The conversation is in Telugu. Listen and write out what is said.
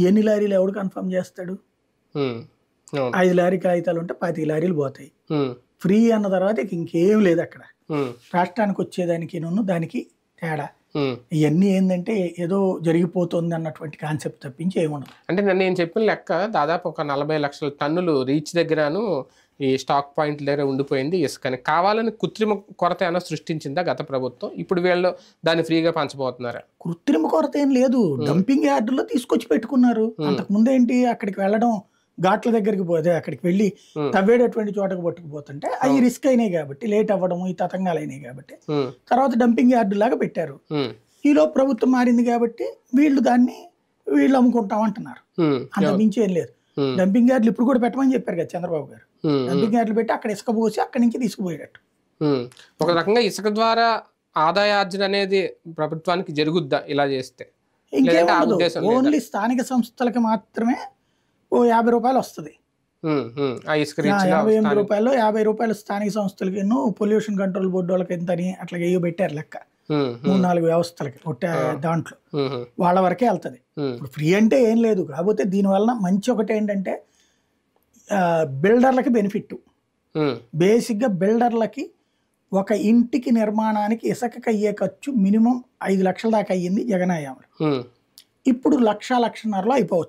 ఎన్ని లారీలు ఎవడు కన్ఫర్మ్ చేస్తాడు? ఉమ్, అవును. 5 లారీ కాగితాలు ఉంటే 25 లారీలు పోతాయి. ఉమ్, ఫ్రీ అన్న తర్వాత ఇక ఇంకేం లేదు అక్కడ. ఉమ్, రాష్ట్రానికి వచ్చేదానికి దానికి తేడా. ఉమ్. ఇవన్నీ ఏంటంటే ఏదో జరిగిపోతుంది అన్నటువంటి కాన్సెప్ట్ తప్పించి ఏముండదు. అంటే నేను చెప్పిన లెక్క దాదాపు ఒక 40 లక్షల టన్నులు రీచ్ దగ్గరను ఈ స్టాక్ పాయింట్ దగ్గర ఉండిపోయింది ఇసుకని. కావాలని కృత్రిమ కొరత ఏమైనా సృష్టించిందా గత ప్రభుత్వం? ఇప్పుడు వీళ్ళు దాన్ని ఫ్రీగా పంచబోతున్నారా? కృత్రిమ కొరత ఏం లేదు. డంపింగ్ యార్డులో తీసుకొచ్చి పెట్టుకున్నారు. అంతకుముందు ఏంటి, అక్కడికి వెళ్ళడం, ఘాట్ల దగ్గరికి పోతే అక్కడికి వెళ్ళి తవ్వేటటువంటి చోటకు పట్టుకుపోతుంటే అవి రిస్క్ అయినాయి కాబట్టి, లేట్ అవ్వడం, ఈ తతంగాలు అయినాయి కాబట్టి తర్వాత డంపింగ్ యార్డు లాగా పెట్టారు. ఈలో ప్రభుత్వం మారింది కాబట్టి వీళ్ళు అమ్ముకుంటామంటున్నారు. అంత మించి ఏం లేదు. డంపింగ్ యార్డులు ఇప్పుడు కూడా పెట్టమని చెప్పారు కదా చంద్రబాబు గారు. డంపింగ్ యార్డులు పెట్టి అక్కడ ఇసుక పోసి అక్కడి నుంచి తీసుకుపోయేటట్టు. ఒక రకంగా ఇసుక ద్వారా ఆదాయార్జన అనేది ప్రభుత్వానికి జరుగుద్దా ఇలా చేస్తే? ఇంకేముండదు, ఓన్లీ స్థానిక సంస్థలకి మాత్రమే ఓ 50 రూపాయలు వస్తుంది. 58 రూపాయలు 50 రూపాయలు స్థానిక సంస్థలకి, పొల్యూషన్ కంట్రోల్ బోర్డు వాళ్ళకి ఎంత అని అట్లా ఏయో పెట్టారు లెక్క. 3-4 వ్యవస్థలకి దాంట్లో వాళ్ళ వరకే వెళ్తుంది. ఇప్పుడు ఫ్రీ అంటే ఏం లేదు. కాకపోతే దీనివల్ల మంచి ఒకటి ఏంటంటే బిల్డర్లకి బెనిఫిట్. బేసిక్గా బిల్డర్లకి ఒక ఇంటికి నిర్మాణానికి ఇసుకకి అయ్యే ఖర్చు మినిమం 5 లక్షల దాకా అయ్యింది జగన్ హయాంలో. ఇప్పుడు 1-1.5 లక్షల్లో అయిపోవచ్చు.